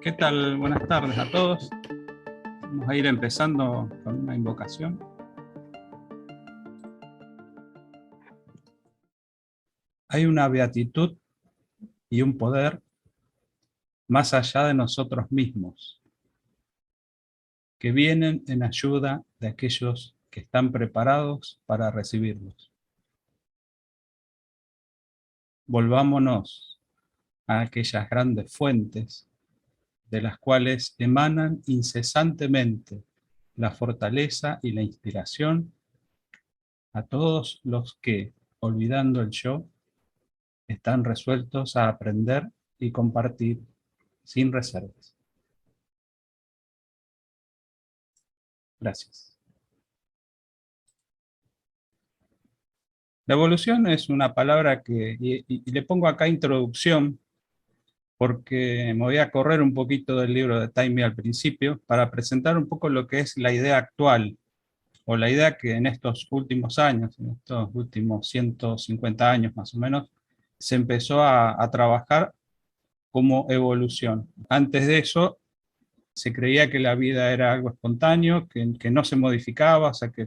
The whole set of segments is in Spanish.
¿Qué tal? Buenas tardes a todos. Vamos a ir empezando con una invocación. Hay una beatitud y un poder más allá de nosotros mismos, que vienen en ayuda de aquellos que están preparados para recibirlos. Volvámonos a aquellas grandes fuentes de las cuales emanan incesantemente la fortaleza y la inspiración a todos los que, olvidando el yo, están resueltos a aprender y compartir sin reservas. Gracias. La evolución es una palabra que, y le pongo acá introducción, porque me voy a correr un poquito del libro de Taimi al principio, para presentar un poco lo que es la idea actual, o la idea que en estos últimos años, en estos últimos 150 años más o menos, se empezó a trabajar como evolución. Antes de eso, se creía que la vida era algo espontáneo, que no se modificaba, o sea que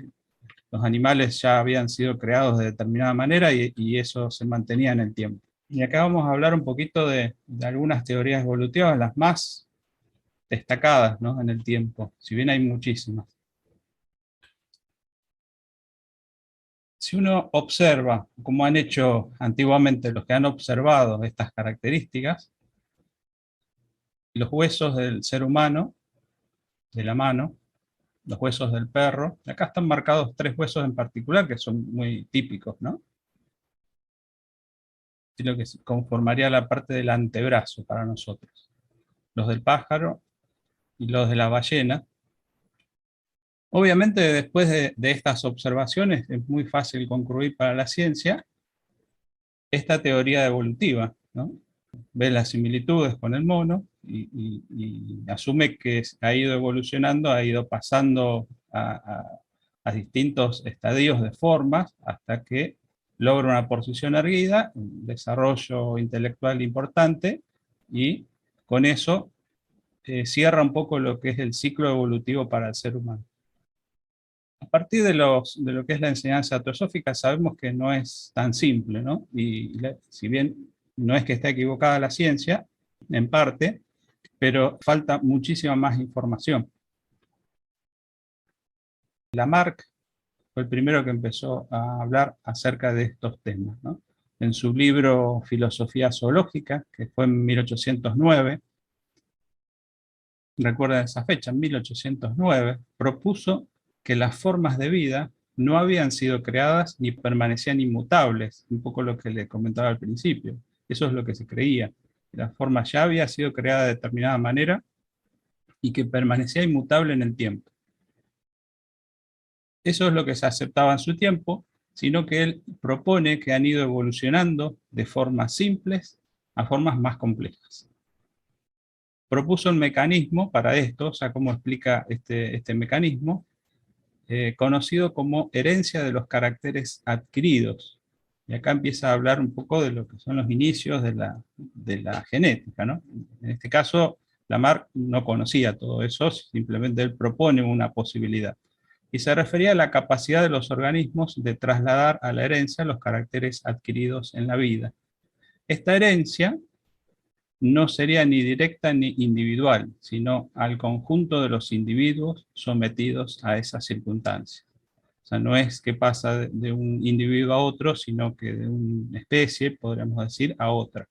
los animales ya habían sido creados de determinada manera y eso se mantenía en el tiempo. Y acá vamos a hablar un poquito de algunas teorías evolutivas, las más destacadas, ¿no?, en el tiempo, si bien hay muchísimas. Si uno observa, como han hecho antiguamente los que han observado estas características, los huesos del ser humano, de la mano, los huesos del perro, acá están marcados 3 huesos en particular que son muy típicos, ¿no? Es lo que conformaría la parte del antebrazo para nosotros. Los del pájaro y los de la ballena. Obviamente después de estas observaciones es muy fácil concluir para la ciencia esta teoría evolutiva, ¿no? Ve las similitudes con el mono y asume que ha ido evolucionando, ha ido pasando a distintos estadios de formas hasta que logra una posición erguida, un desarrollo intelectual importante, y con eso cierra un poco lo que es el ciclo evolutivo para el ser humano. A partir de lo que es la enseñanza teosófica sabemos que no es tan simple, ¿no? Si bien no es que esté equivocada la ciencia, en parte, pero falta muchísima más información. Lamarck fue el primero que empezó a hablar acerca de estos temas, ¿no? En su libro Filosofía Zoológica, que fue en 1809, recuerden esa fecha, en 1809, propuso que las formas de vida no habían sido creadas ni permanecían inmutables, un poco lo que le comentaba al principio. Eso es lo que se creía. La forma ya había sido creada de determinada manera y que permanecía inmutable en el tiempo. Eso es lo que se aceptaba en su tiempo, sino que él propone que han ido evolucionando de formas simples a formas más complejas. Propuso un mecanismo para esto, o sea, cómo explica este mecanismo, conocido como herencia de los caracteres adquiridos. Y acá empieza a hablar un poco de lo que son los inicios de la genética, ¿no? En este caso, Lamarck no conocía todo eso, simplemente él propone una posibilidad. Y se refería a la capacidad de los organismos de trasladar a la herencia los caracteres adquiridos en la vida. Esta herencia no sería ni directa ni individual, sino al conjunto de los individuos sometidos a esas circunstancias. O sea, no es que pasa de un individuo a otro, sino que de una especie, podríamos decir, a otra.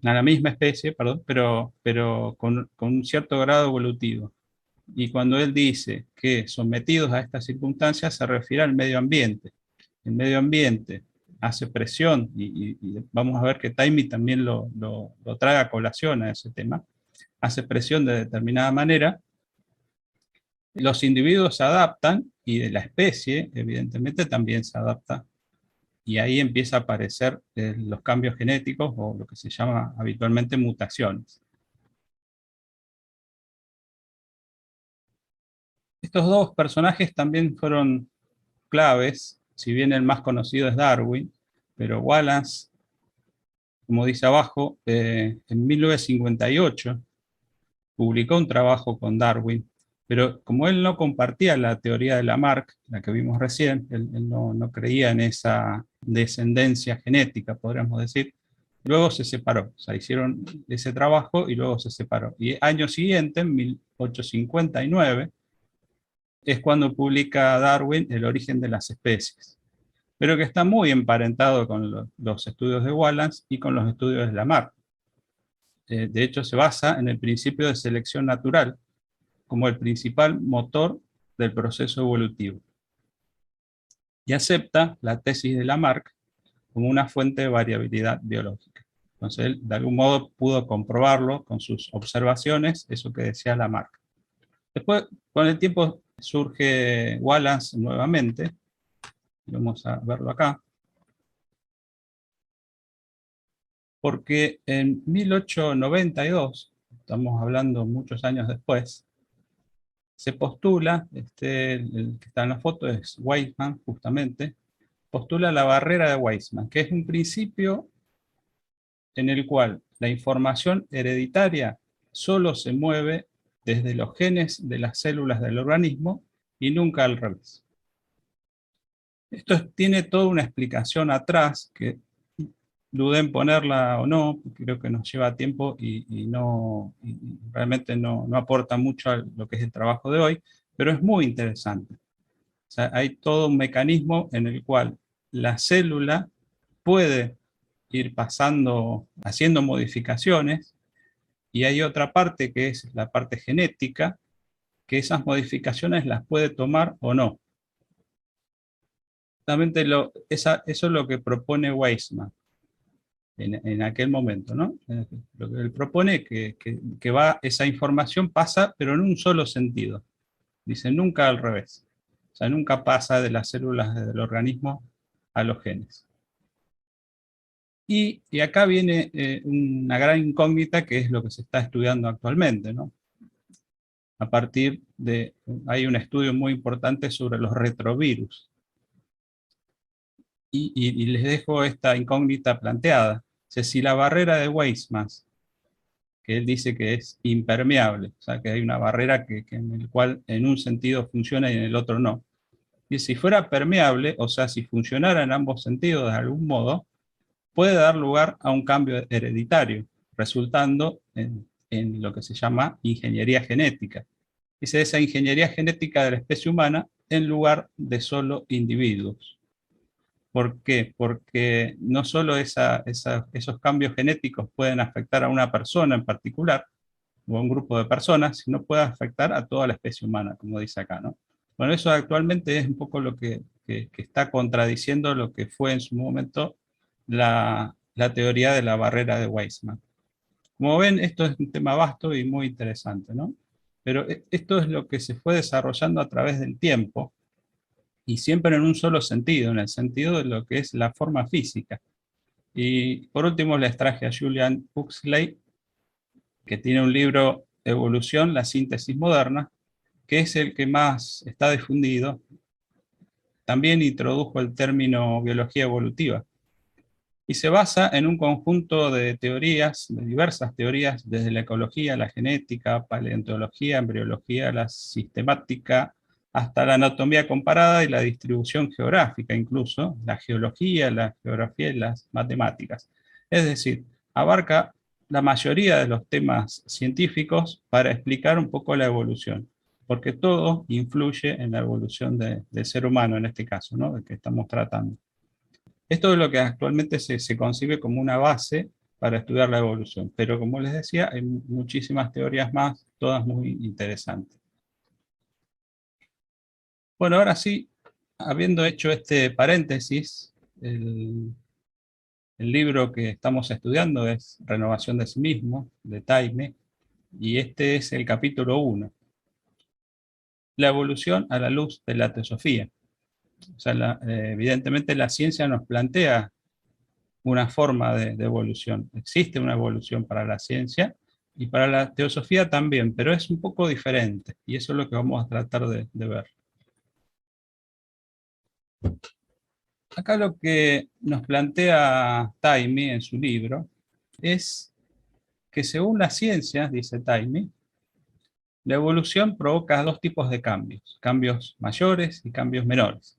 A la misma especie, perdón, pero con un cierto grado evolutivo. Y cuando él dice que sometidos a estas circunstancias, se refiere al medio ambiente. El medio ambiente hace presión, y vamos a ver que Taimi también lo trae a colación a ese tema, hace presión de determinada manera, los individuos se adaptan y de la especie evidentemente también se adapta y ahí empieza a aparecer los cambios genéticos, o lo que se llama habitualmente mutaciones. Estos dos personajes también fueron claves, si bien el más conocido es Darwin, pero Wallace, como dice abajo, en 1958 publicó un trabajo con Darwin, pero como él no compartía la teoría de Lamarck, la que vimos recién, él no creía en esa descendencia genética, podríamos decir, luego se separó, o sea, hicieron ese trabajo y luego se separó. Y año siguiente, en 1859, es cuando publica Darwin El origen de las especies, pero que está muy emparentado con los estudios de Wallace y con los estudios de Lamarck. De hecho, se basa en el principio de selección natural como el principal motor del proceso evolutivo, y acepta la tesis de Lamarck como una fuente de variabilidad biológica. Entonces él de algún modo pudo comprobarlo con sus observaciones, eso que decía Lamarck. Después, con el tiempo, surge Wallace nuevamente, vamos a verlo acá, porque en 1892, estamos hablando muchos años después, se postula, el que está en la foto es Weismann justamente, postula la barrera de Weismann, que es un principio en el cual la información hereditaria solo se mueve desde los genes de las células del organismo y nunca al revés. Esto tiene toda una explicación atrás, que dudé en ponerla o no, creo que nos lleva tiempo y realmente no aporta mucho a lo que es el trabajo de hoy, pero es muy interesante. O sea, hay todo un mecanismo en el cual la célula puede ir pasando, haciendo modificaciones, y hay otra parte que es la parte genética, que esas modificaciones las puede tomar o no. Justamente eso es lo que propone Weismann en aquel momento, ¿no? Lo que él propone que esa información pasa, pero en un solo sentido. Dice, nunca al revés. O sea, nunca pasa de las células del organismo a los genes. Y acá viene una gran incógnita, que es lo que se está estudiando actualmente, ¿no? A partir hay un estudio muy importante sobre los retrovirus. Y les dejo esta incógnita planteada. O sea, si la barrera de Weismann, que él dice que es impermeable, o sea, que hay una barrera en el cual en un sentido funciona y en el otro no. Y si fuera permeable, o sea, si funcionara en ambos sentidos de algún modo, puede dar lugar a un cambio hereditario, resultando en lo que se llama ingeniería genética. Dice, esa ingeniería genética de la especie humana en lugar de solo individuos. ¿Por qué? Porque no solo esos cambios genéticos pueden afectar a una persona en particular, o a un grupo de personas, sino puede afectar a toda la especie humana, como dice acá, ¿no? Bueno, eso actualmente es un poco lo que está contradiciendo lo que fue en su momento la teoría de la barrera de Weismann. Como ven, esto es un tema vasto y muy interesante, ¿no? Pero esto es lo que se fue desarrollando a través del tiempo, y siempre en un solo sentido, en el sentido de lo que es la forma física. Y por último les traje a Julian Huxley, que tiene un libro, Evolución, la síntesis moderna, que es el que más está difundido. También introdujo el término biología evolutiva, y se basa en un conjunto de teorías, de diversas teorías, desde la ecología, la genética, paleontología, embriología, la sistemática, hasta la anatomía comparada y la distribución geográfica, incluso la geología, la geografía y las matemáticas. Es decir, abarca la mayoría de los temas científicos para explicar un poco la evolución, porque todo influye en la evolución del ser humano, en este caso, ¿no?, del que estamos tratando. Esto es lo que actualmente se concibe como una base para estudiar la evolución, pero como les decía, hay muchísimas teorías más, todas muy interesantes. Bueno, ahora sí, habiendo hecho este paréntesis, el libro que estamos estudiando es Renovación de sí mismo, de Taime, y este es el capítulo 1, la evolución a la luz de la teosofía. O sea, evidentemente la ciencia nos plantea una forma de evolución. Existe una evolución para la ciencia y para la teosofía también, pero es un poco diferente, y eso es lo que vamos a tratar de ver. Acá lo que nos plantea Taimi en su libro es que según la ciencia, dice Taimi, la evolución provoca dos tipos de cambios, cambios mayores y cambios menores.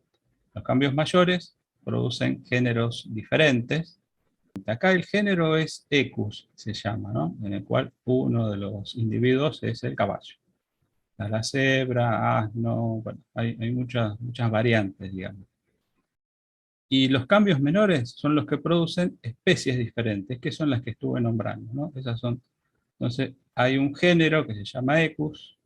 Los cambios mayores producen géneros diferentes. Acá el género es Equus, se llama, ¿no? En el cual uno de los individuos es el caballo. La cebra, asno, bueno, hay muchas variantes, digamos. Y los cambios menores son los que producen especies diferentes, que son las que estuve nombrando, ¿no? Esas son, entonces, hay un género que se llama Equus,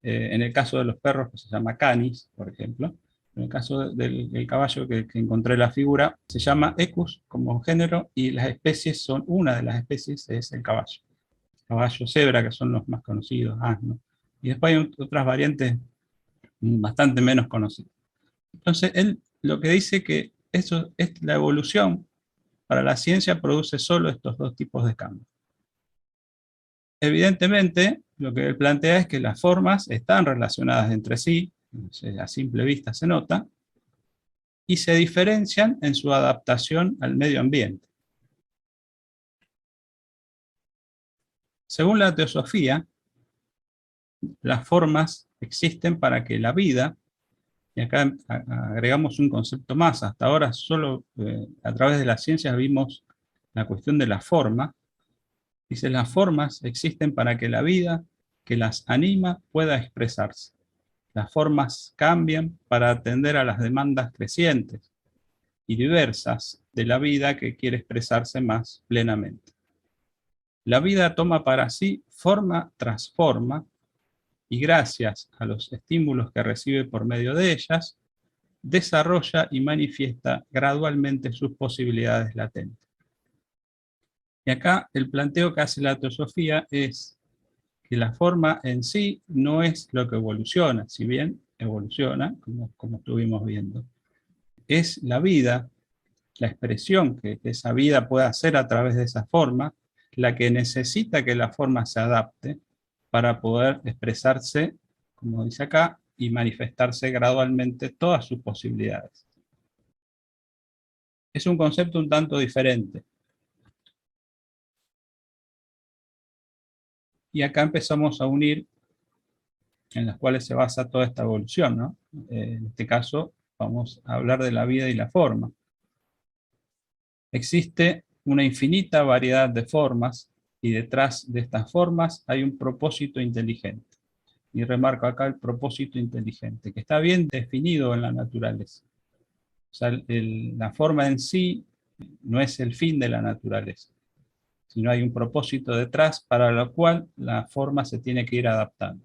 en el caso de los perros que se llama Canis, por ejemplo. En el caso del caballo que encontré la figura, se llama Equus como género, y las especies son, una de las especies es el caballo. Caballo cebra, que son los más conocidos, asno. Y después hay otras variantes bastante menos conocidas. Entonces, él lo que dice que eso es la evolución para la ciencia produce solo estos dos tipos de cambios. Evidentemente, lo que él plantea es que las formas están relacionadas entre sí, a simple vista se nota, y se diferencian en su adaptación al medio ambiente. Según la teosofía, las formas existen para que la vida, y acá agregamos un concepto más, hasta ahora solo a través de las ciencias vimos la cuestión de la forma. Dice, las formas existen para que la vida que las anima pueda expresarse. Las formas cambian para atender a las demandas crecientes y diversas de la vida que quiere expresarse más plenamente. La vida toma para sí forma tras forma y gracias a los estímulos que recibe por medio de ellas, desarrolla y manifiesta gradualmente sus posibilidades latentes. Y acá el planteo que hace la teosofía es que la forma en sí no es lo que evoluciona, si bien evoluciona, como estuvimos viendo. Es la vida, la expresión que esa vida puede hacer a través de esa forma, la que necesita que la forma se adapte para poder expresarse, como dice acá, y manifestarse gradualmente todas sus posibilidades. Es un concepto un tanto diferente. Y acá empezamos a unir en las cuales se basa toda esta evolución, ¿no? En este caso vamos a hablar de la vida y la forma. Existe una infinita variedad de formas y detrás de estas formas hay un propósito inteligente. Y remarco acá el propósito inteligente, que está bien definido en la naturaleza. O sea, la forma en sí no es el fin de la naturaleza, sino hay un propósito detrás para lo cual la forma se tiene que ir adaptando.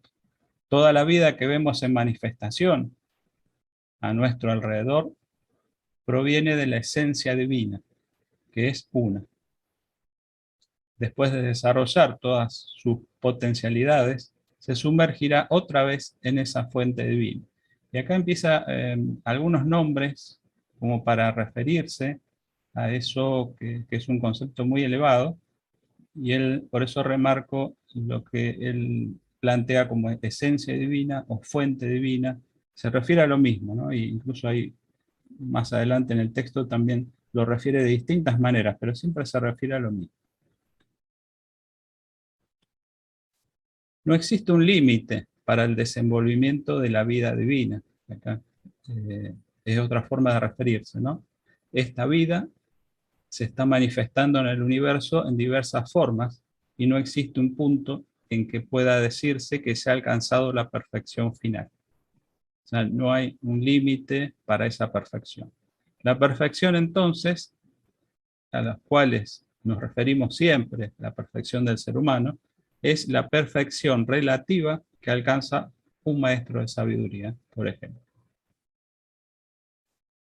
Toda la vida que vemos en manifestación a nuestro alrededor proviene de la esencia divina, que es una. Después de desarrollar todas sus potencialidades, se sumergirá otra vez en esa fuente divina. Y acá empieza algunos nombres como para referirse a eso que es un concepto muy elevado, y él, por eso remarco lo que él plantea como esencia divina o fuente divina, se refiere a lo mismo, ¿no? Y incluso ahí más adelante en el texto también lo refiere de distintas maneras, pero siempre se refiere a lo mismo. No existe un límite para el desenvolvimiento de la vida divina. Acá es otra forma de referirse, ¿no? Esta vida se está manifestando en el universo en diversas formas y no existe un punto en que pueda decirse que se ha alcanzado la perfección final. O sea, no hay un límite para esa perfección. La perfección, entonces, a las cuales nos referimos siempre, la perfección del ser humano, es la perfección relativa que alcanza un maestro de sabiduría, por ejemplo.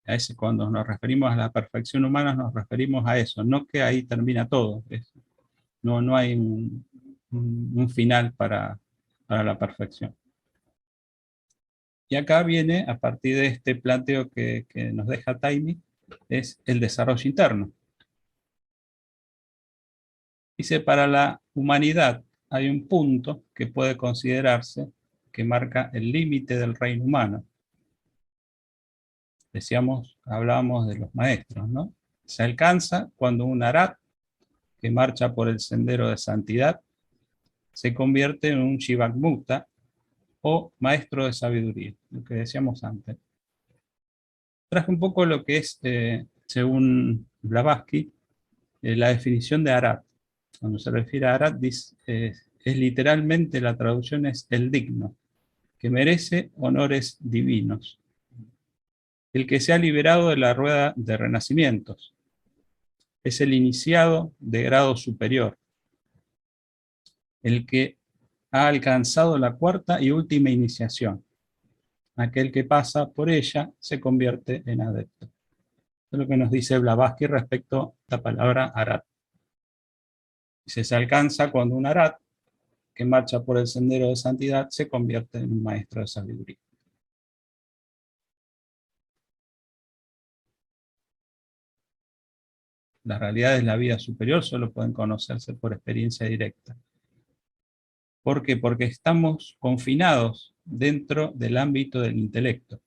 A ese, cuando nos referimos a la perfección humana, nos referimos a eso, no que ahí termina todo. No hay un final para la perfección. Y acá viene, a partir de este planteo que nos deja Taimi, es el desarrollo interno. Dice, para la humanidad hay un punto que puede considerarse que marca el límite del reino humano. Decíamos, hablábamos de los maestros, ¿no? Se alcanza cuando un arat que marcha por el sendero de santidad se convierte en un Shivakmukta o maestro de sabiduría, lo que decíamos antes. Traje un poco lo que es, según Blavatsky, la definición de arat. Cuando se refiere a arat, dice, es literalmente, la traducción es el digno, que merece honores divinos. El que se ha liberado de la rueda de renacimientos. Es el iniciado de grado superior. El que ha alcanzado la cuarta y última iniciación. Aquel que pasa por ella se convierte en adepto. Eso es lo que nos dice Blavatsky respecto a la palabra arat. Dice, se alcanza cuando un arat que marcha por el sendero de santidad se convierte en un maestro de sabiduría. Las realidades de la vida superior solo pueden conocerse por experiencia directa. ¿Por qué? Porque estamos confinados dentro del ámbito del intelecto,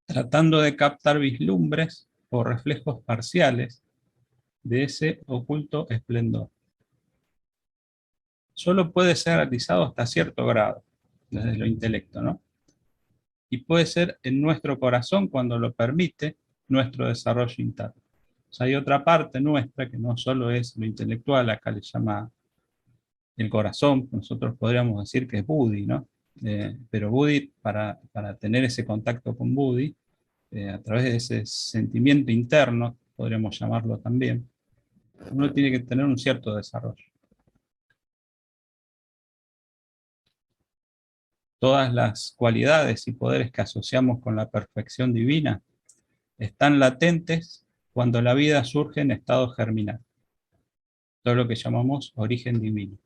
tratando de captar vislumbres o reflejos parciales de ese oculto esplendor. Solo puede ser realizado hasta cierto grado, desde lo intelecto, ¿no? Y puede ser en nuestro corazón, cuando lo permite, nuestro desarrollo interno. O sea, hay otra parte nuestra que no solo es lo intelectual, acá le llama el corazón, nosotros podríamos decir que es Buddhi, ¿no? Pero Buddhi, para tener ese contacto con Buddhi, a través de ese sentimiento interno, podríamos llamarlo también, uno tiene que tener un cierto desarrollo. Todas las cualidades y poderes que asociamos con la perfección divina están latentes cuando la vida surge en estado germinal. Todo lo que llamamos origen divino.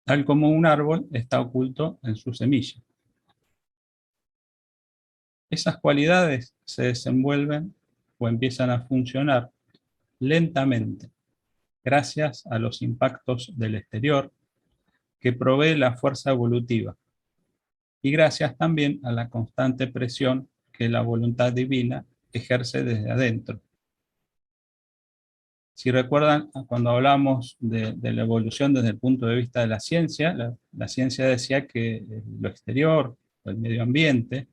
Tal como un árbol está oculto en su semilla. Esas cualidades se desenvuelven o empiezan a funcionar lentamente, gracias a los impactos del exterior que provee la fuerza evolutiva, y gracias también a la constante presión que la voluntad divina ejerce desde adentro. Si recuerdan, cuando hablamos de la evolución desde el punto de vista de la ciencia, la ciencia decía que lo exterior, el medio ambiente,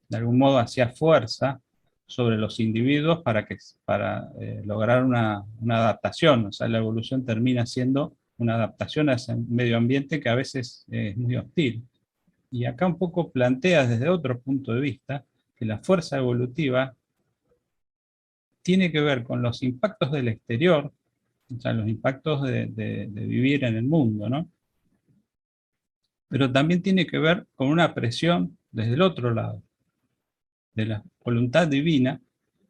de algún modo hacía fuerza sobre los individuos para lograr una adaptación. O sea, la evolución termina siendo una adaptación a ese medio ambiente que a veces es muy hostil. Y acá un poco plantea desde otro punto de vista que la fuerza evolutiva tiene que ver con los impactos del exterior, o sea, los impactos de vivir en el mundo, ¿no? Pero también tiene que ver con una presión desde el otro lado, de la voluntad divina,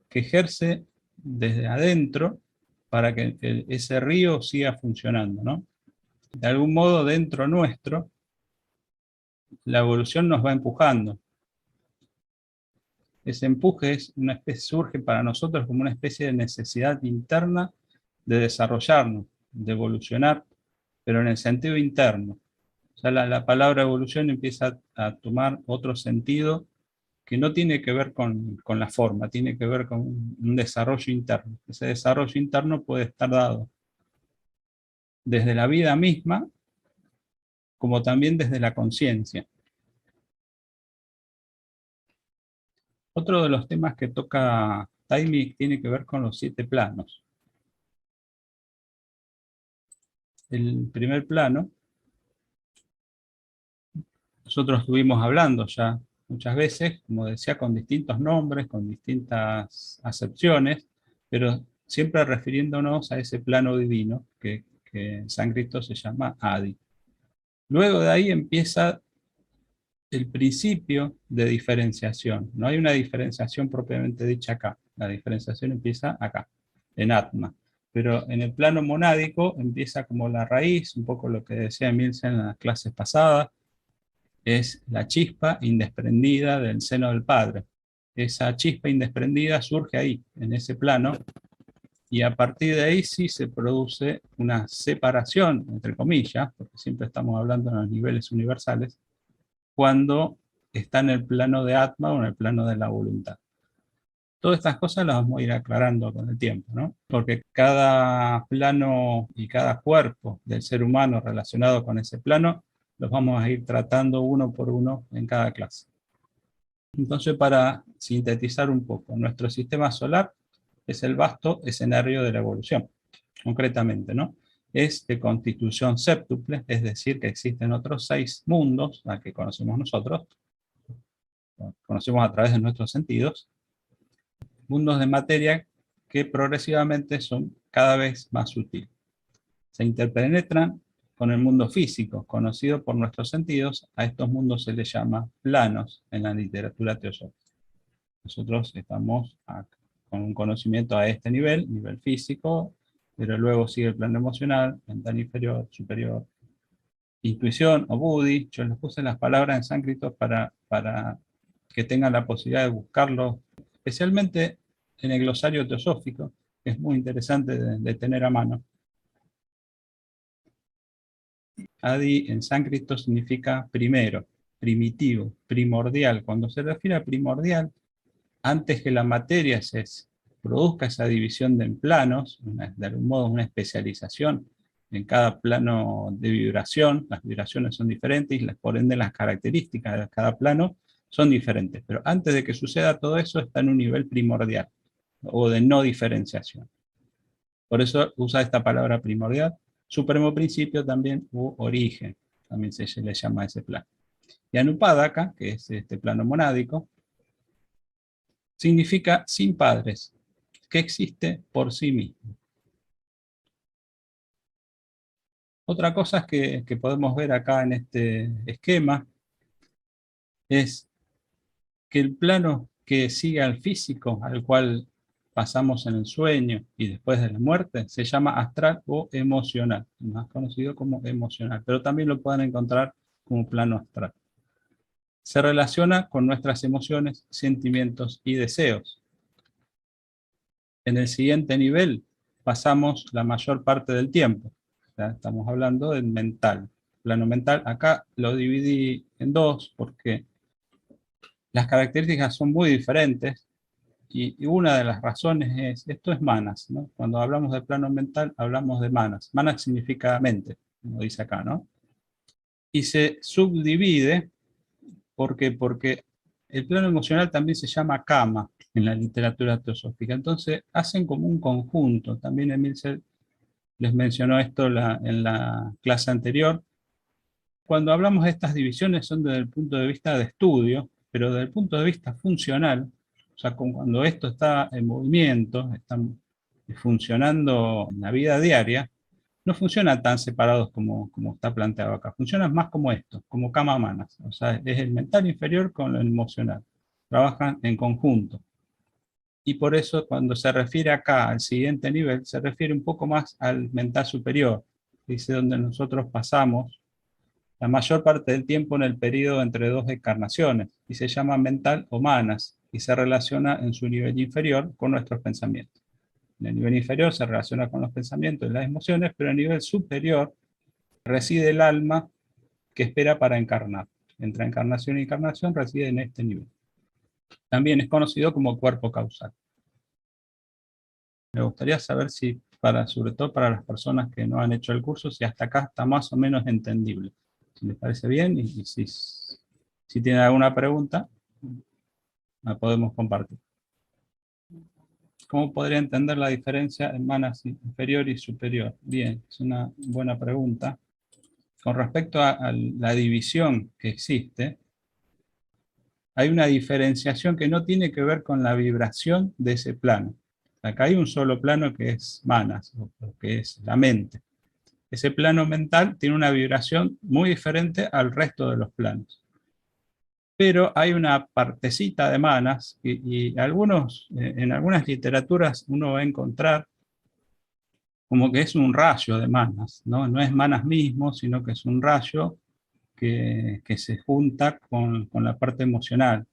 que ejerce desde adentro para que ese río siga funcionando, ¿no? De algún modo, dentro nuestro, la evolución nos va empujando. Ese empuje es una especie, surge para nosotros como una especie de necesidad interna de desarrollarnos, de evolucionar, pero en el sentido interno. O sea, la palabra evolución empieza a tomar otro sentido que no tiene que ver con la forma, tiene que ver con un desarrollo interno. Ese desarrollo interno puede estar dado desde la vida misma, como también desde la conciencia. Otro de los temas que toca Taimi tiene que ver con los 7 planos. El primer plano, nosotros estuvimos hablando ya muchas veces, como decía, con distintos nombres, con distintas acepciones, pero siempre refiriéndonos a ese plano divino que en sánscrito se llama Adi. Luego de ahí empieza el principio de diferenciación. No hay una diferenciación propiamente dicha acá. La diferenciación empieza acá, en Atma. Pero en el plano monádico empieza como la raíz, un poco lo que decía Milsen en las clases pasadas, es la chispa indesprendida del seno del Padre. Esa chispa indesprendida surge ahí, en ese plano, y a partir de ahí sí se produce una separación, entre comillas, porque siempre estamos hablando en los niveles universales, cuando está en el plano de Atma o en el plano de la voluntad. Todas estas cosas las vamos a ir aclarando con el tiempo, ¿no? Porque cada plano y cada cuerpo del ser humano relacionado con ese plano, los vamos a ir tratando uno por uno en cada clase. Entonces, para sintetizar un poco, nuestro sistema solar es el vasto escenario de la evolución, concretamente, ¿no? Es de constitución séptuple, es decir, que existen otros 6 mundos, a que conocemos nosotros, conocemos a través de nuestros sentidos, mundos de materia que progresivamente son cada vez más sutiles. Se interpenetran con el mundo físico, conocido por nuestros sentidos. A estos mundos se les llama planos en la literatura teosófica. Nosotros estamos con un conocimiento a este nivel, nivel físico, pero luego sigue el plano emocional, mental inferior, superior, intuición o buddhi. Yo les puse las palabras en sánscrito para que tengan la posibilidad de buscarlo, especialmente en el glosario teosófico, que es muy interesante de tener a mano. Adi en sánscrito significa primero, primitivo, primordial. Cuando se refiere a primordial, antes que la materia se produzca esa división de planos, de algún modo una especialización en cada plano de vibración, las vibraciones son diferentes y por ende las características de cada plano son diferentes. Pero antes de que suceda todo eso está en un nivel primordial o de no diferenciación. Por eso usa esta palabra primordial. Supremo principio también, u origen, también se le llama a ese plano. Y Anupadaka, que es este plano monádico, significa sin padres, que existe por sí mismo. Otra cosa que podemos ver acá en este esquema es que el plano que sigue al físico, al cual pasamos en el sueño y después de la muerte, se llama astral o emocional, más conocido como emocional, pero también lo pueden encontrar como plano astral. Se relaciona con nuestras emociones, sentimientos y deseos. En el siguiente nivel pasamos la mayor parte del tiempo. Ya estamos hablando del mental. Plano mental, acá lo dividí en dos porque las características son muy diferentes y una de las razones es, esto es manas, ¿no? Cuando hablamos de plano mental hablamos de manas. Manas significa mente, como dice acá, ¿no? Y se subdivide porque el plano emocional también se llama kama en la literatura teosófica. Entonces hacen como un conjunto. También Emil les mencionó esto en la clase anterior. Cuando hablamos de estas divisiones son desde el punto de vista de estudio, pero desde el punto de vista funcional, o sea, cuando esto está en movimiento, está funcionando en la vida diaria, no funcionan tan separados como está planteado acá. Funcionan más como esto, como kama manas. O sea, es el mental inferior con lo emocional. Trabajan en conjunto. Y por eso cuando se refiere acá al siguiente nivel, se refiere un poco más al mental superior. Dice donde nosotros pasamos la mayor parte del tiempo en el periodo entre dos encarnaciones. Y se llama mental o manas. Y se relaciona en su nivel inferior con nuestros pensamientos. En el nivel inferior se relaciona con los pensamientos y las emociones, pero en el nivel superior reside el alma que espera para encarnar. Entre encarnación y encarnación reside en este nivel. También es conocido como cuerpo causal. Me gustaría saber si, sobre todo para las personas que no han hecho el curso, si hasta acá está más o menos entendible. Si les parece bien y si tienen alguna pregunta, la podemos compartir. ¿Cómo podría entender la diferencia en manas inferior y superior? Bien, es una buena pregunta. Con respecto a la división que existe, hay una diferenciación que no tiene que ver con la vibración de ese plano. Acá hay un solo plano que es manas, o que es la mente. Ese plano mental tiene una vibración muy diferente al resto de los planos. Pero hay una partecita de manas, y en algunas literaturas uno va a encontrar como que es un rayo de manas, ¿no? No es manas mismo, sino que es un rayo que se junta con la parte emocional.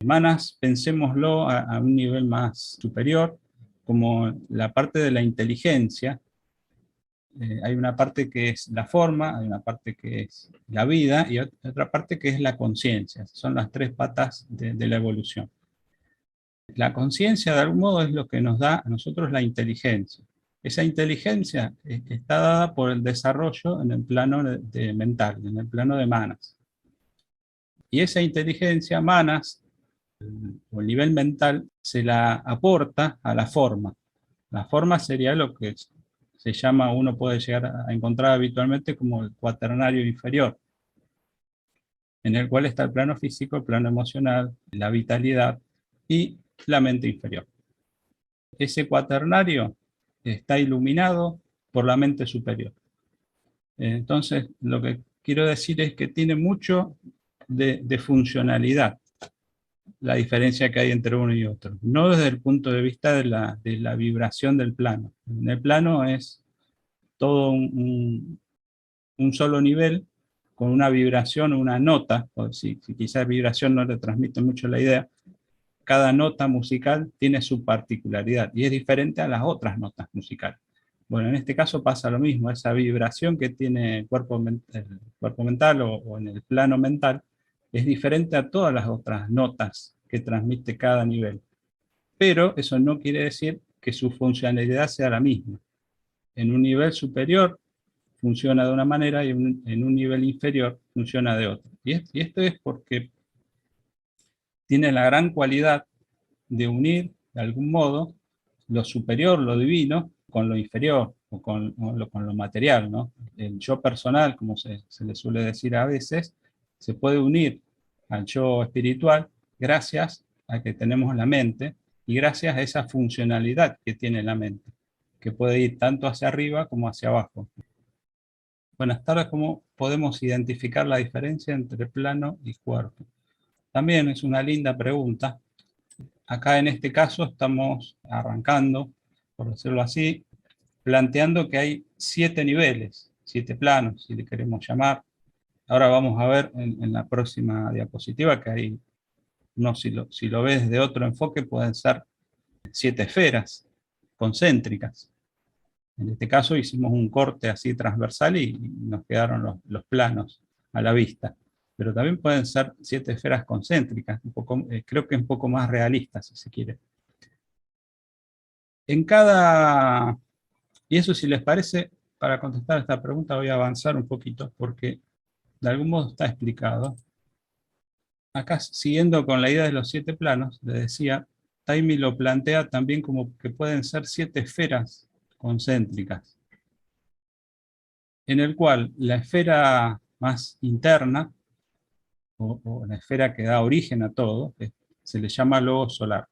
Manas, pensémoslo a un nivel más superior, como la parte de la inteligencia. Hay una parte que es la forma, hay una parte que es la vida y otra parte que es la conciencia. Son las tres patas de la evolución. La conciencia, de algún modo, es lo que nos da a nosotros la inteligencia. Esa inteligencia está dada por el desarrollo en el plano mental, en el plano de manas. Y esa inteligencia, manas, o el nivel mental, se la aporta a la forma. La forma sería lo que se llama, uno puede llegar a encontrar habitualmente como el cuaternario inferior, en el cual está el plano físico, el plano emocional, la vitalidad y la mente inferior. Ese cuaternario está iluminado por la mente superior. Entonces, lo que quiero decir es que tiene mucho de funcionalidad la diferencia que hay entre uno y otro. No desde el punto de vista de la vibración del plano. En el plano es todo un solo nivel con una vibración, una nota, o si quizás vibración no le transmite mucho la idea, cada nota musical tiene su particularidad y es diferente a las otras notas musicales. Bueno, en este caso pasa lo mismo, esa vibración que tiene el cuerpo mental o en el plano mental es diferente a todas las otras notas que transmite cada nivel. Pero eso no quiere decir que su funcionalidad sea la misma. En un nivel superior funciona de una manera y en un nivel inferior funciona de otra. Y esto es porque tiene la gran cualidad de unir, de algún modo, lo superior, lo divino, con lo inferior, o con lo material, ¿no? El yo personal, como se le suele decir a veces, se puede unir al yo espiritual gracias a que tenemos la mente y gracias a esa funcionalidad que tiene la mente, que puede ir tanto hacia arriba como hacia abajo. Buenas tardes, ¿cómo podemos identificar la diferencia entre plano y cuerpo? También es una linda pregunta. Acá en este caso estamos arrancando, por decirlo así, planteando que hay 7 niveles, 7 planos, si le queremos llamar. Ahora vamos a ver en la próxima diapositiva que hay, no, si lo ves de otro enfoque, pueden ser 7 esferas concéntricas. En este caso hicimos un corte así transversal y nos quedaron los planos a la vista. Pero también pueden ser 7 esferas concéntricas, creo que un poco más realistas, si se quiere. En cada... Y eso, si les parece, para contestar esta pregunta voy a avanzar un poquito, porque de algún modo está explicado. Acá, siguiendo con la idea de los 7 planos, les decía, Taimi lo plantea también como que pueden ser 7 esferas concéntricas, en el cual la esfera más interna, o la esfera que da origen a todo, se le llama logo solar.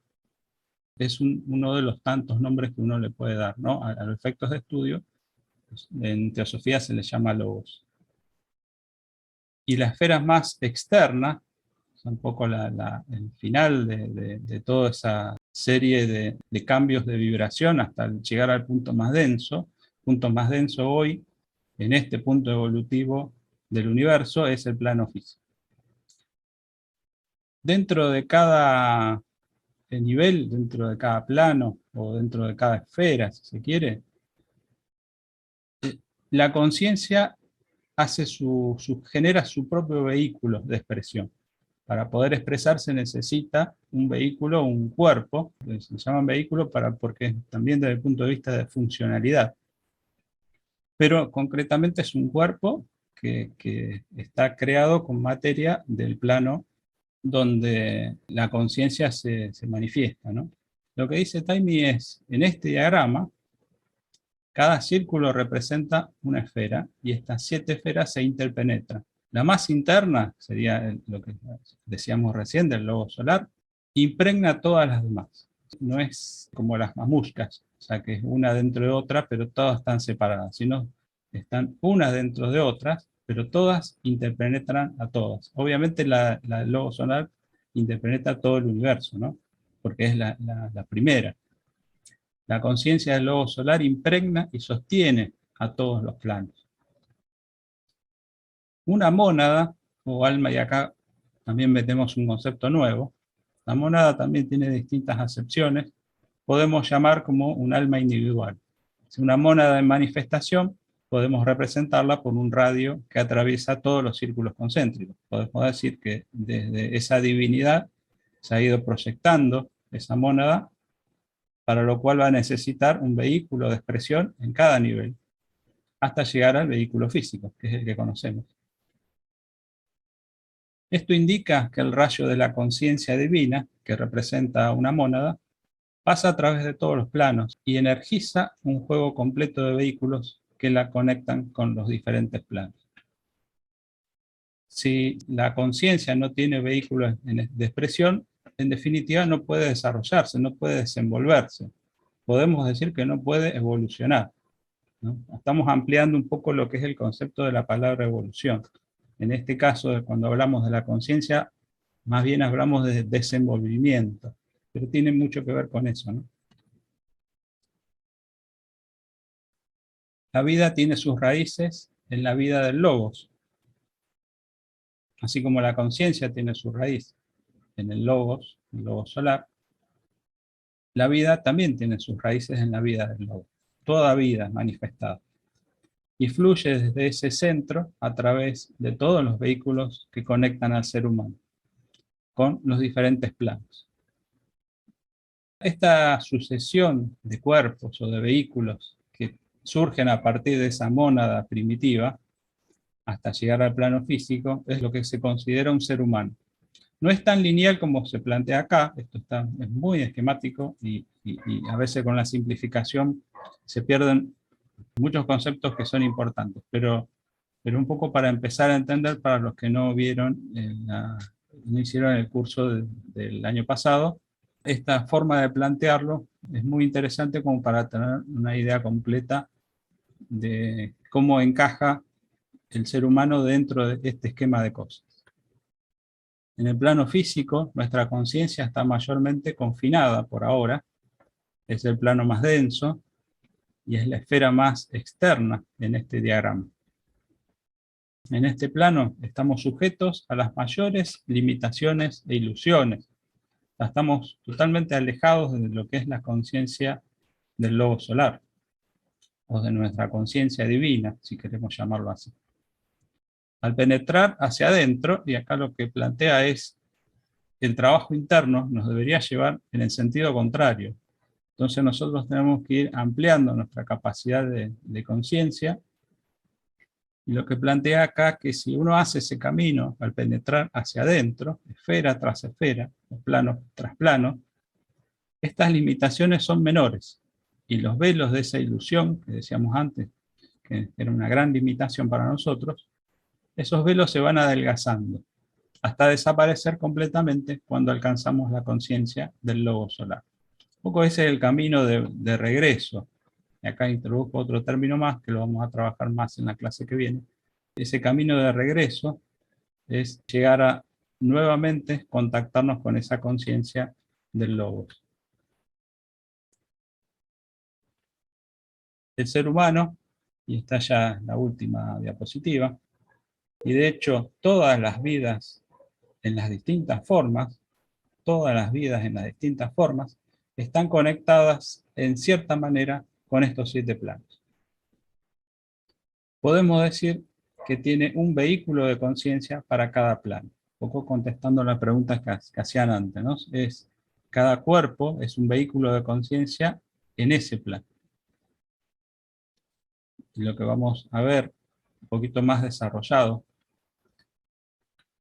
Es uno de los tantos nombres que uno le puede dar, ¿no? A los efectos de estudio, pues, en teosofía se le llama logos. Y la esfera más externa, un poco el final de toda esa serie de cambios de vibración hasta llegar al punto más denso. El punto más denso hoy, en este punto evolutivo del universo, es el plano físico. Dentro de cada nivel, dentro de cada plano, o dentro de cada esfera, si se quiere, la conciencia genera su propio vehículo de expresión. Para poder expresarse necesita un vehículo, un cuerpo, se llaman vehículo porque también desde el punto de vista de funcionalidad. Pero concretamente es un cuerpo que está creado con materia del plano donde la conciencia se manifiesta, ¿no? Lo que dice Taimi es, en este diagrama, cada círculo representa una esfera y estas 7 esferas se interpenetran. La más interna, sería lo que decíamos recién del logo solar, impregna todas las demás. No es como las mamushkas, o sea que es una dentro de otra, pero todas están separadas, sino están unas dentro de otras, pero todas interpenetran a todas. Obviamente la logo solar interpenetra todo el universo, ¿no? Porque es la primera. La conciencia del logo solar impregna y sostiene a todos los planos. Una mónada, o alma, y acá también metemos un concepto nuevo, la mónada también tiene distintas acepciones, podemos llamar como un alma individual. Si una mónada en manifestación, podemos representarla por un radio que atraviesa todos los círculos concéntricos. Podemos decir que desde esa divinidad se ha ido proyectando esa mónada, para lo cual va a necesitar un vehículo de expresión en cada nivel, hasta llegar al vehículo físico, que es el que conocemos. Esto indica que el rayo de la conciencia divina, que representa una mónada, pasa a través de todos los planos y energiza un juego completo de vehículos que la conectan con los diferentes planos. Si la conciencia no tiene vehículos de expresión, en definitiva no puede desarrollarse, no puede desenvolverse. Podemos decir que no puede evolucionar, ¿no? Estamos ampliando un poco lo que es el concepto de la palabra evolución. En este caso, cuando hablamos de la conciencia, más bien hablamos de desenvolvimiento, pero tiene mucho que ver con eso, ¿no? La vida tiene sus raíces en la vida del logos, así como la conciencia tiene su raíz en el logos solar. La vida también tiene sus raíces en la vida del logos. Toda vida es manifestada y fluye desde ese centro a través de todos los vehículos que conectan al ser humano con los diferentes planos. Esta sucesión de cuerpos o de vehículos que surgen a partir de esa mónada primitiva hasta llegar al plano físico es lo que se considera un ser humano. No es tan lineal como se plantea acá, esto es muy esquemático y a veces con la simplificación se pierden muchos conceptos que son importantes, pero un poco para empezar a entender para los que no vieron, no hicieron el curso del año pasado, esta forma de plantearlo es muy interesante como para tener una idea completa de cómo encaja el ser humano dentro de este esquema de cosas. En el plano físico, nuestra conciencia está mayormente confinada por ahora, es el plano más denso y es la esfera más externa en este diagrama. En este plano estamos sujetos a las mayores limitaciones e ilusiones. Estamos totalmente alejados de lo que es la conciencia del logo solar, o de nuestra conciencia divina, si queremos llamarlo así. Al penetrar hacia adentro, y acá lo que plantea es, el trabajo interno nos debería llevar en el sentido contrario. Entonces nosotros tenemos que ir ampliando nuestra capacidad de conciencia, y lo que plantea acá es que si uno hace ese camino al penetrar hacia adentro, esfera tras esfera, plano tras plano, estas limitaciones son menores, y los velos de esa ilusión, que decíamos antes, que era una gran limitación para nosotros, esos velos se van adelgazando, hasta desaparecer completamente cuando alcanzamos la conciencia del logo solar. Un poco ese es el camino de regreso. Y acá introduzco otro término más, que lo vamos a trabajar más en la clase que viene. Ese camino de regreso es llegar a nuevamente contactarnos con esa conciencia del logos. El ser humano, y está ya la última diapositiva, y de hecho todas las vidas en las distintas formas, están conectadas en cierta manera con estos 7 planos. Podemos decir que tiene un vehículo de conciencia para cada plano. Un poco contestando las preguntas que hacían antes, ¿no? Cada cuerpo es un vehículo de conciencia en ese plano. Y lo que vamos a ver un poquito más desarrollado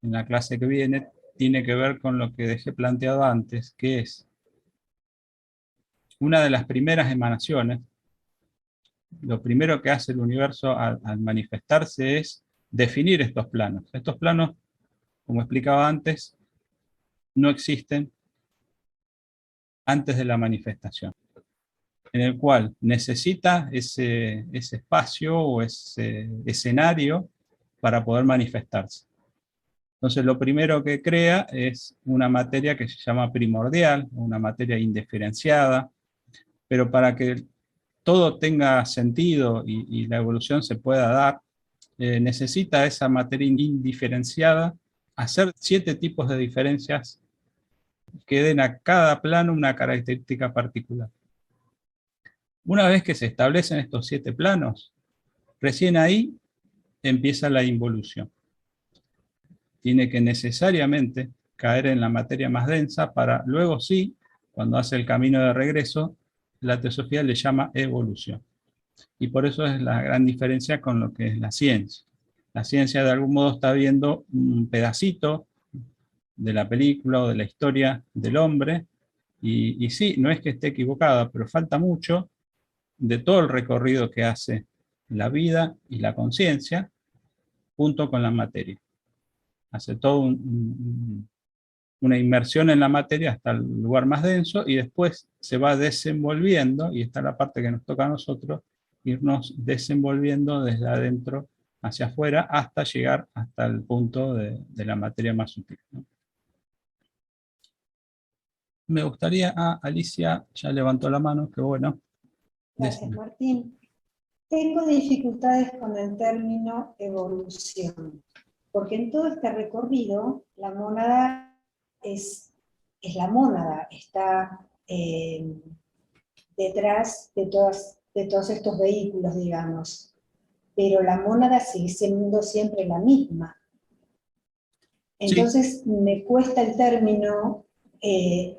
en la clase que viene tiene que ver con lo que dejé planteado antes, que es una de las primeras emanaciones. Lo primero que hace el universo al manifestarse es definir estos planos. Estos planos, como explicaba antes, no existen antes de la manifestación, en el cual necesita ese espacio o ese escenario para poder manifestarse. Entonces lo primero que crea es una materia que se llama primordial, una materia indiferenciada, pero para que todo tenga sentido y la evolución se pueda dar, necesita esa materia indiferenciada hacer 7 tipos de diferencias que den a cada plano una característica particular. Una vez que se establecen estos 7 planos, recién ahí empieza la involución. Tiene que necesariamente caer en la materia más densa para luego sí, cuando hace el camino de regreso, la teosofía le llama evolución. Y por eso es la gran diferencia con lo que es la ciencia. La ciencia de algún modo está viendo un pedacito de la película o de la historia del hombre, y sí, no es que esté equivocada, pero falta mucho de todo el recorrido que hace la vida y la conciencia junto con la materia. Hace todo una inmersión en la materia hasta el lugar más denso y después se va desenvolviendo, y esta es la parte que nos toca a nosotros, irnos desenvolviendo desde adentro hacia afuera hasta llegar hasta el punto de la materia más sutil, ¿no? Me gustaría, Alicia ya levantó la mano, que bueno. Gracias, Martín. Tengo dificultades con el término evolución, porque en todo este recorrido la mónada es la mónada, está detrás de todos estos vehículos, digamos, pero la mónada sigue siendo siempre la misma. Entonces sí, me cuesta el término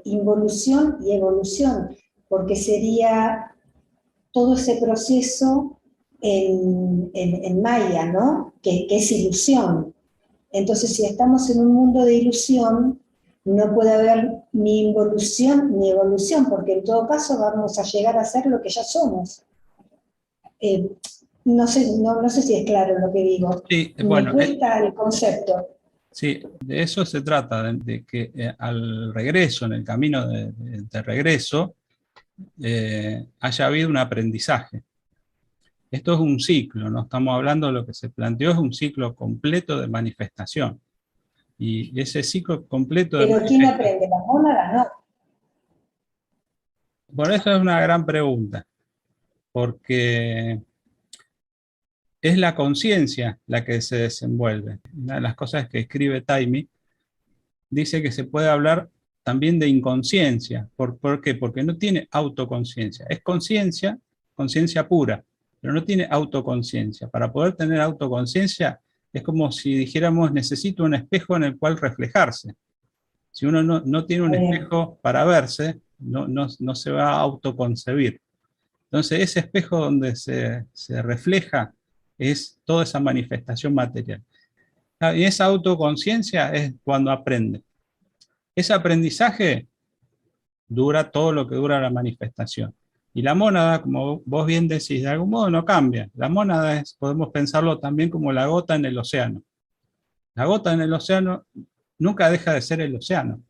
involución y evolución, porque sería todo ese proceso en Maya, ¿no? Que es ilusión. Entonces, si estamos en un mundo de ilusión, no puede haber ni involución ni evolución, porque en todo caso vamos a llegar a ser lo que ya somos. No sé si es claro lo que digo. Sí, bueno, me cuesta el concepto. Sí, de eso se trata, de que al regreso, en el camino de regreso, haya habido un aprendizaje. Esto es un ciclo, no estamos hablando de lo que se planteó, es un ciclo completo de manifestación. Y ese ciclo completo de ¿Pero quién aprende? ¿La mónada? No. Bueno, esa es una gran pregunta, porque es la conciencia la que se desenvuelve. Una de las cosas que escribe Taimi dice que se puede hablar también de inconsciencia. ¿Por qué? Porque no tiene autoconciencia. Es conciencia, conciencia pura, pero no tiene autoconciencia. Para poder tener autoconciencia es como si dijéramos, necesito un espejo en el cual reflejarse. Si uno no tiene un espejo para verse, no se va a autoconcebir. Entonces ese espejo donde se refleja es toda esa manifestación material. Y esa autoconciencia es cuando aprende. Ese aprendizaje dura todo lo que dura la manifestación. Y la mónada, como vos bien decís, de algún modo no cambia. La mónada podemos pensarlo también como la gota en el océano. La gota en el océano nunca deja de ser el océano,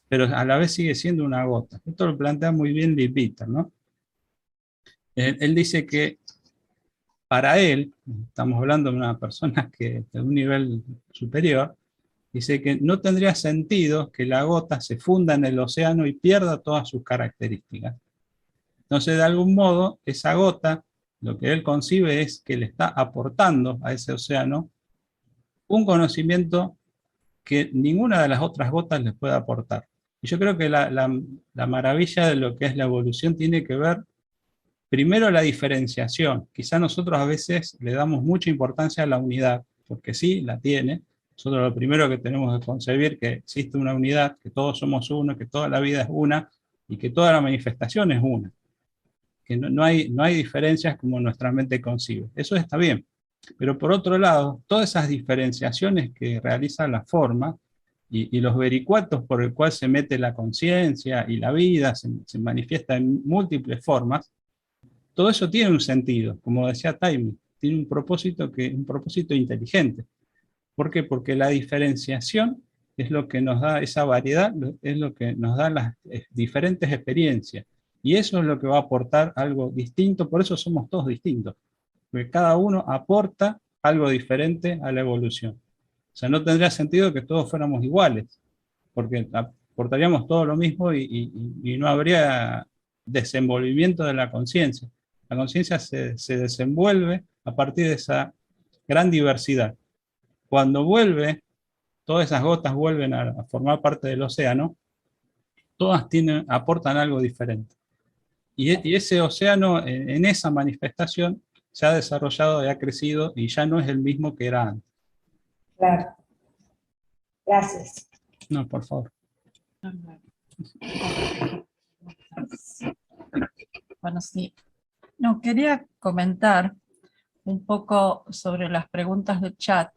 pero a la vez sigue siendo una gota. Esto lo plantea muy bien Leadbeater, ¿no? Él dice que para él, estamos hablando de una persona que de un nivel superior, dice que no tendría sentido que la gota se funda en el océano y pierda todas sus características. Entonces, de algún modo, esa gota, lo que él concibe es que le está aportando a ese océano un conocimiento que ninguna de las otras gotas les puede aportar. Y yo creo que la maravilla de lo que es la evolución tiene que ver, primero, la diferenciación. Quizá nosotros a veces le damos mucha importancia a la unidad, porque sí, la tiene. Nosotros lo primero que tenemos que concebir que existe una unidad, que todos somos uno, que toda la vida es una, y que toda la manifestación es una. Que no hay diferencias como nuestra mente concibe. Eso está bien. Pero por otro lado, todas esas diferenciaciones que realiza la forma y los vericuetos por el cual se mete la conciencia y la vida, se manifiesta en múltiples formas, todo eso tiene un sentido, como decía Taimi, tiene un propósito inteligente. ¿Por qué? Porque la diferenciación es lo que nos da esa variedad, es lo que nos da las diferentes experiencias. Y eso es lo que va a aportar algo distinto, por eso somos todos distintos. Porque cada uno aporta algo diferente a la evolución. O sea, no tendría sentido que todos fuéramos iguales, porque aportaríamos todo lo mismo y no habría desenvolvimiento de la conciencia. La conciencia se desenvuelve a partir de esa gran diversidad. Cuando vuelve, todas esas gotas vuelven a formar parte del océano, todas aportan algo diferente. Y ese océano, en esa manifestación, se ha desarrollado y ha crecido y ya no es el mismo que era antes. Claro. Gracias. No, por favor. Bueno, sí. No, quería comentar un poco sobre las preguntas del chat.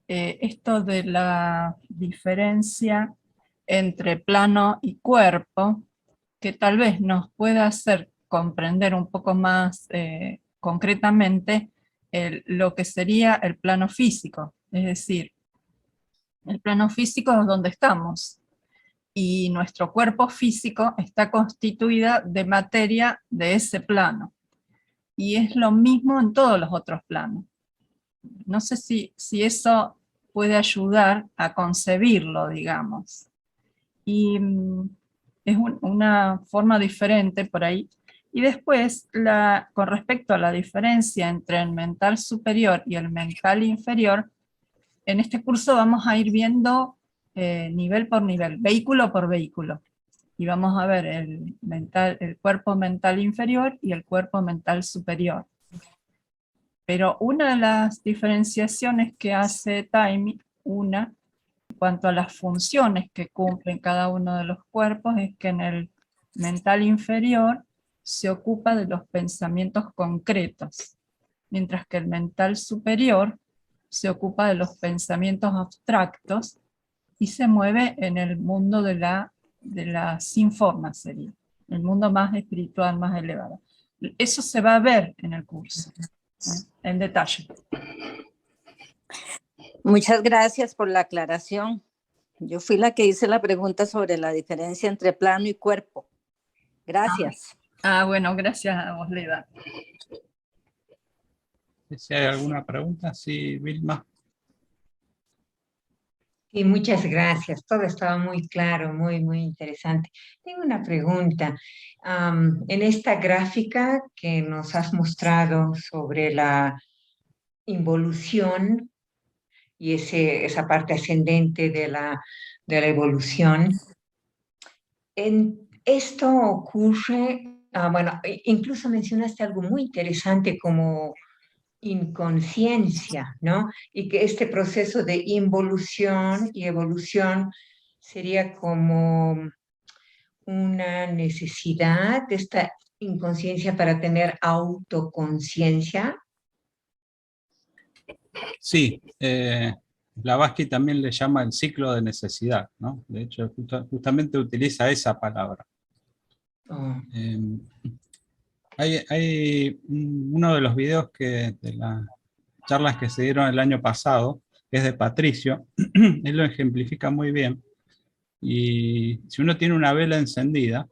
Esto de la diferencia entre plano y cuerpo, que tal vez nos pueda hacer comprender un poco más concretamente lo que sería el plano físico. Es decir, el plano físico es donde estamos, y nuestro cuerpo físico está constituida de materia de ese plano. Y es lo mismo en todos los otros planos. No sé si eso puede ayudar a concebirlo, digamos. Y es una forma diferente por ahí. Y después, con respecto a la diferencia entre el mental superior y el mental inferior, en este curso vamos a ir viendo nivel por nivel, vehículo por vehículo. Y vamos a ver el cuerpo mental inferior y el cuerpo mental superior. Pero una de las diferenciaciones que hace Taimi, en cuanto a las funciones que cumplen cada uno de los cuerpos, es que en el mental inferior se ocupa de los pensamientos concretos, mientras que el mental superior se ocupa de los pensamientos abstractos y se mueve en el mundo de la sin forma, sería el mundo más espiritual, más elevado. Eso se va a ver en el curso, en detalle. Muchas gracias por la aclaración. Yo fui la que hice la pregunta sobre la diferencia entre plano y cuerpo. Gracias. Bueno, gracias a vos, Leda. Si hay alguna pregunta, sí, Vilma. Y muchas gracias, todo estaba muy claro, muy, muy interesante. Tengo una pregunta. En esta gráfica que nos has mostrado sobre la involución y esa parte ascendente de la evolución, esto ocurre, bueno, incluso mencionaste algo muy interesante como inconsciencia, ¿no? Y que este proceso de involución y evolución sería como una necesidad de esta inconsciencia para tener autoconciencia. Sí, Blavatsky también le llama el ciclo de necesidad, ¿no? De hecho, justamente utiliza esa palabra. Oh. Hay uno de los videos de las charlas que se dieron el año pasado, que es de Patricio, él lo ejemplifica muy bien. Y si uno tiene una vela encendida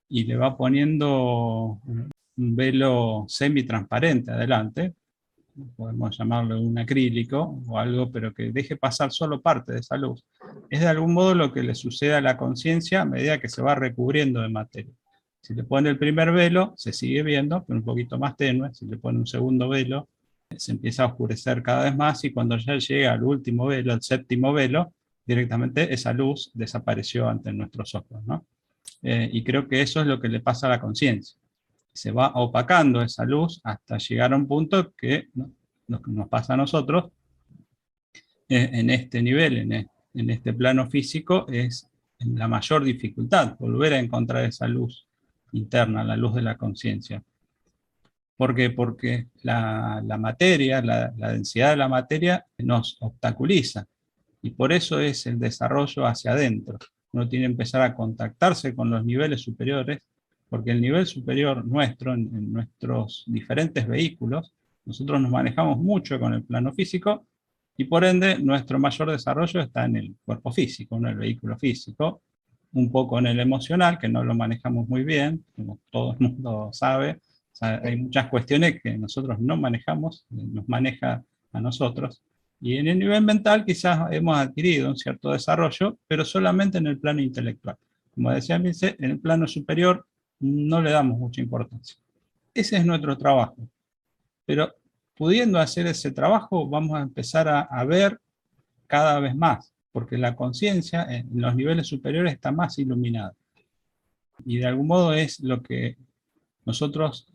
y le va poniendo un velo semitransparente adelante, podemos llamarlo un acrílico o algo, pero que deje pasar solo parte de esa luz, es de algún modo lo que le sucede a la conciencia a medida que se va recubriendo de materia. Si le pone el primer velo, se sigue viendo, pero un poquito más tenue. Si le pone un segundo velo, se empieza a oscurecer cada vez más, y cuando ya llega al último velo, al séptimo velo, directamente esa luz desapareció ante nuestros ojos, ¿no? Y creo que eso es lo que le pasa a la conciencia. Se va opacando esa luz hasta llegar a un punto que nos pasa a nosotros en este nivel, en este plano físico, es la mayor dificultad, volver a encontrar esa luz interna, la luz de la conciencia. ¿Por qué? Porque la materia, la densidad de la materia nos obstaculiza, y por eso es el desarrollo hacia adentro. Uno tiene que empezar a contactarse con los niveles superiores, porque el nivel superior nuestro, en nuestros diferentes vehículos, nosotros nos manejamos mucho con el plano físico, y por ende nuestro mayor desarrollo está en el cuerpo físico, en el vehículo físico, un poco en el emocional, que no lo manejamos muy bien, como todo el mundo sabe. O sea, hay muchas cuestiones que nosotros no manejamos, nos maneja a nosotros. Y en el nivel mental quizás hemos adquirido un cierto desarrollo, pero solamente en el plano intelectual. Como decía Milce, en el plano superior no le damos mucha importancia. Ese es nuestro trabajo. Pero pudiendo hacer ese trabajo, vamos a empezar a ver cada vez más, porque la conciencia en los niveles superiores está más iluminada. Y de algún modo es lo que nosotros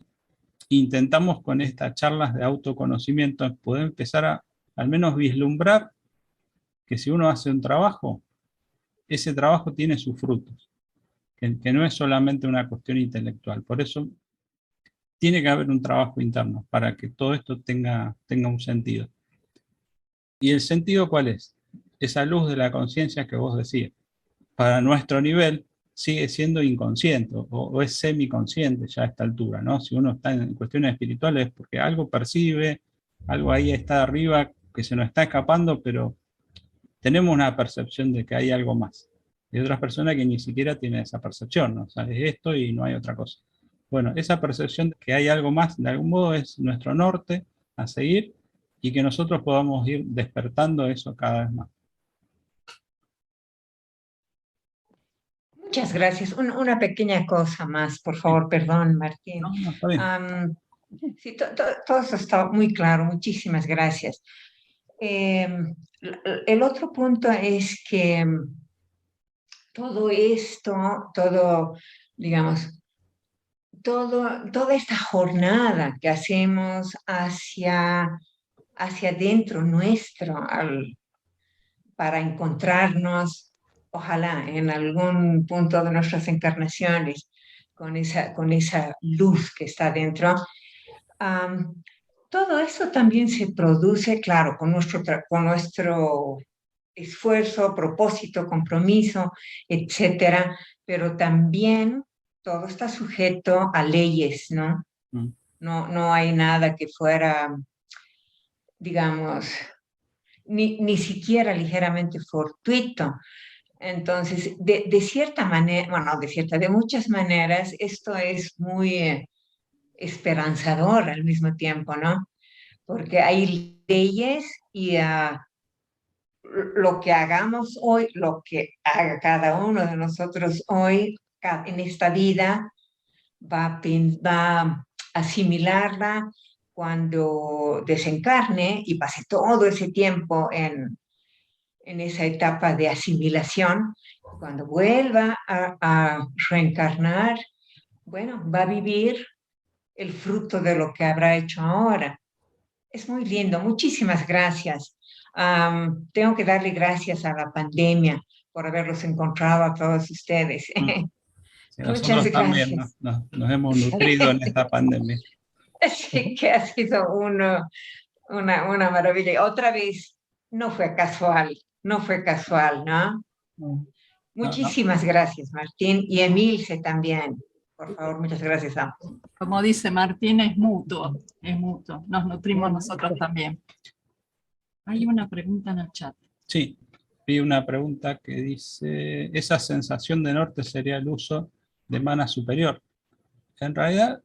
intentamos con estas charlas de autoconocimiento, poder empezar a al menos vislumbrar que si uno hace un trabajo, ese trabajo tiene sus frutos, que no es solamente una cuestión intelectual. Por eso tiene que haber un trabajo interno para que todo esto tenga un sentido. ¿Y el sentido cuál es? Esa luz de la conciencia que vos decías. Para nuestro nivel sigue siendo inconsciente o es semiconsciente ya a esta altura, ¿no? Si uno está en cuestiones espirituales es porque algo percibe, algo ahí está arriba que se nos está escapando, pero tenemos una percepción de que hay algo más. Hay otras personas que ni siquiera tienen esa percepción, ¿no? O sea, es esto y no hay otra cosa. Bueno, esa percepción de que hay algo más, de algún modo es nuestro norte a seguir y que nosotros podamos ir despertando eso cada vez más. Muchas gracias. Una pequeña cosa más, por favor, perdón, Martín. No, está bien. Sí, todo eso está muy claro, muchísimas gracias. El otro punto es que todo esto, digamos, toda esta jornada que hacemos hacia dentro nuestro para encontrarnos, ojalá en algún punto de nuestras encarnaciones, con esa luz que está dentro. Todo eso también se produce, claro, con nuestro esfuerzo, propósito, compromiso, etcétera, pero también todo está sujeto a leyes, ¿no? No hay nada que fuera, digamos, ni siquiera ligeramente fortuito. Entonces, de cierta manera, bueno, de muchas maneras, esto es muy esperanzador al mismo tiempo, ¿no? Porque hay leyes y lo que hagamos hoy, lo que haga cada uno de nosotros hoy en esta vida, va a asimilarla cuando desencarne y pase todo ese tiempo en esa etapa de asimilación. Cuando vuelva a reencarnar, bueno, va a vivir el fruto de lo que habrá hecho ahora. Es muy lindo, muchísimas gracias. Tengo que darle gracias a la pandemia por haberlos encontrado a todos ustedes. Sí, Muchas nosotros también gracias. nos hemos nutrido en esta pandemia. Sí, que ha sido una maravilla. Otra vez, no fue casual, ¿no? No, Muchísimas gracias, Martín, y Emilce también. Por favor, muchas gracias a ambos. Como dice Martín, es mutuo, nos nutrimos nosotros también. Hay una pregunta en el chat. Sí, vi una pregunta que dice, ¿esa sensación de norte sería el uso de mana superior? En realidad,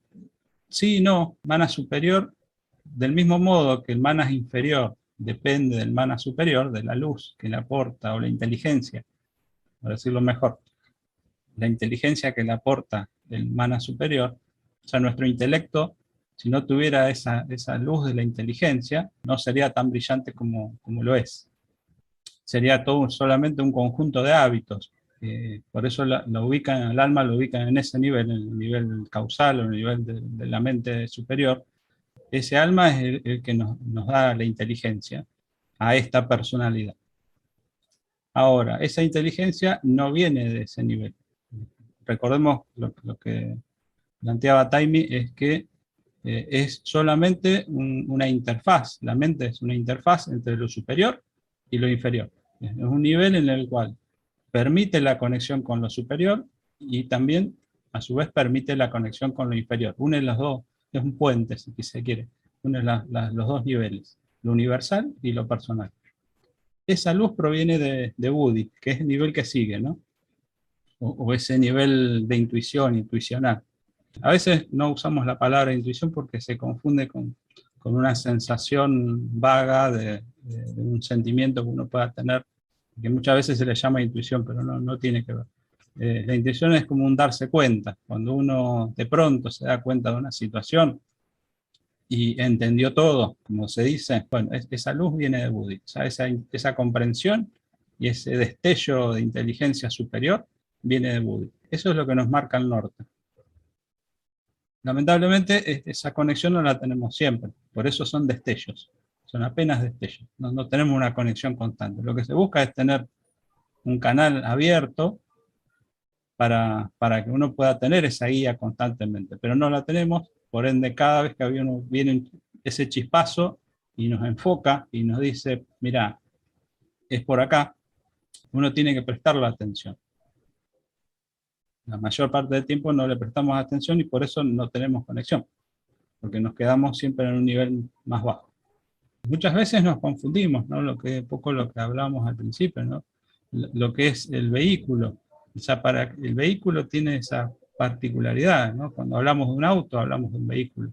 sí y no. Mana superior, del mismo modo que el mana inferior depende del mana superior, de la luz que le aporta, o la inteligencia, por decirlo mejor. La inteligencia que le aporta el mana superior, o sea, nuestro intelecto, si no tuviera esa luz de la inteligencia, no sería tan brillante como lo es. Sería todo solamente un conjunto de hábitos. Por eso el alma lo ubican en ese nivel, en el nivel causal o en el nivel de la mente superior. Ese alma es el que nos da la inteligencia a esta personalidad. Ahora, esa inteligencia no viene de ese nivel. Recordemos lo que planteaba Taimi, es que es solamente una interfaz. La mente es una interfaz entre lo superior y lo inferior. Es un nivel en el cual permite la conexión con lo superior y también, a su vez, permite la conexión con lo inferior. Une los dos, es un puente, si se quiere. Une los dos niveles, lo universal y lo personal. Esa luz proviene de Budi, que es el nivel que sigue, ¿no? O ese nivel de intuicional. A veces no usamos la palabra intuición porque se confunde con una sensación vaga de un sentimiento que uno pueda tener, que muchas veces se le llama intuición, pero no tiene que ver. La intuición es como un darse cuenta. Cuando uno de pronto se da cuenta de una situación, y entendió todo, como se dice, bueno, esa luz viene de Budi. O sea, esa comprensión y ese destello de inteligencia superior viene de Budi. Eso es lo que nos marca el norte. Lamentablemente, esa conexión no la tenemos siempre, por eso son destellos, son apenas destellos, no tenemos una conexión constante. Lo que se busca es tener un canal abierto para que uno pueda tener esa guía constantemente, pero no la tenemos, por ende cada vez que viene ese chispazo y nos enfoca y nos dice, mira, es por acá, uno tiene que prestarle atención. La mayor parte del tiempo no le prestamos atención y por eso no tenemos conexión, porque nos quedamos siempre en un nivel más bajo. Muchas veces nos confundimos, ¿no? Un poco lo que hablábamos al principio, ¿no? Lo que es el vehículo. O sea, el vehículo tiene esa particularidad, ¿no? Cuando hablamos de un auto, hablamos de un vehículo.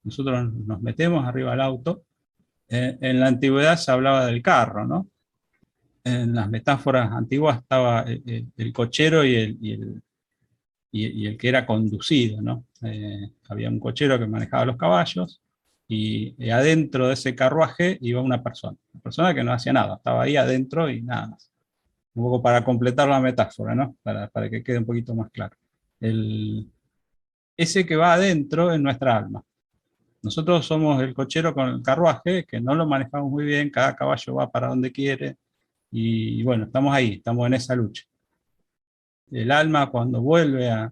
Nosotros nos metemos arriba del auto. En la antigüedad se hablaba del carro, ¿no? En las metáforas antiguas estaba el cochero y el que era conducido, ¿no? Había un cochero que manejaba los caballos y adentro de ese carruaje iba una persona que no hacía nada, estaba ahí adentro y nada más. Un poco para completar la metáfora, ¿no? Para que quede un poquito más claro. Ese que va adentro es nuestra alma. Nosotros somos el cochero con el carruaje, que no lo manejamos muy bien, cada caballo va para donde quiere, y bueno, estamos ahí, estamos en esa lucha. El alma cuando vuelve a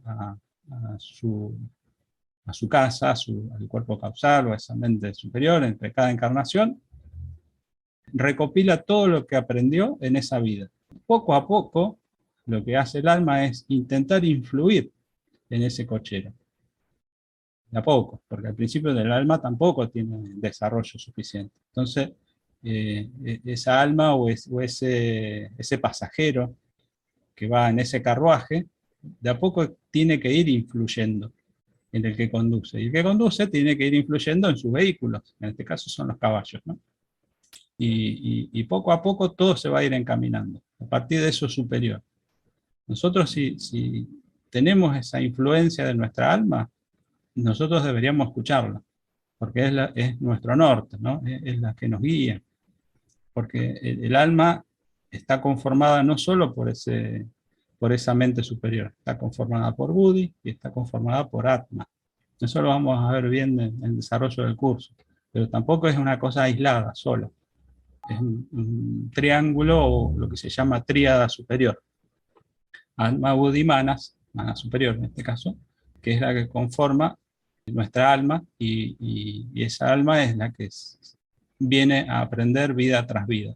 su casa, al cuerpo causal o a esa mente superior entre cada encarnación, recopila todo lo que aprendió en esa vida. Poco a poco, lo que hace el alma es intentar influir en ese cochero. De a poco, porque al principio del alma tampoco tiene desarrollo suficiente. Entonces, esa alma o ese pasajero que va en ese carruaje, de a poco tiene que ir influyendo en el que conduce. Y el que conduce tiene que ir influyendo en sus vehículos, en este caso son los caballos, ¿no? Y poco a poco todo se va a ir encaminando, a partir de eso superior. Nosotros si tenemos esa influencia de nuestra alma, nosotros deberíamos escucharla, porque es nuestro norte, ¿no? Es la que nos guía. Porque el alma está conformada no solo por esa mente superior, está conformada por Budi y está conformada por Atma. Eso lo vamos a ver bien en el desarrollo del curso, pero tampoco es una cosa aislada, sola. Es un triángulo o lo que se llama tríada superior. Alma, Budi, Manas, Mana superior en este caso, que es la que conforma nuestra alma y esa alma es la que viene a aprender vida tras vida.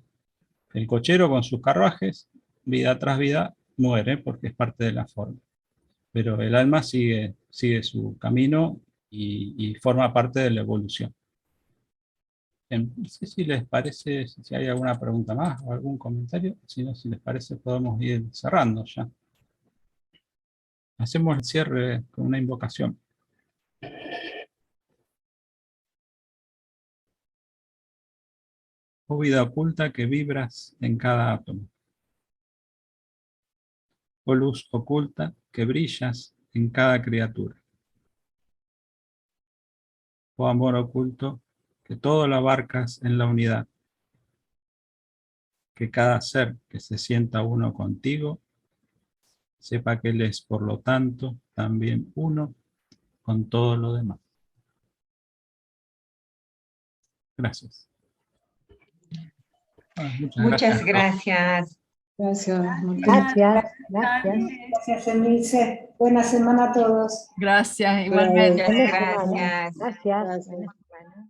El cochero con sus carruajes, vida tras vida, muere porque es parte de la forma. Pero el alma sigue su camino y forma parte de la evolución. No sé si les parece, si hay alguna pregunta más o algún comentario. Si no, si les parece, podemos ir cerrando ya. Hacemos el cierre con una invocación. Oh vida oculta que vibras en cada átomo. Oh luz oculta que brillas en cada criatura. Oh amor oculto que todo lo abarcas en la unidad. Que cada ser que se sienta uno contigo, sepa que él es por lo tanto también uno con todo lo demás. Gracias. Muchas gracias. Gracias. Gracias, Emilce. Buena semana a todos. Gracias, igualmente. Gracias. Gracias. Buena semana.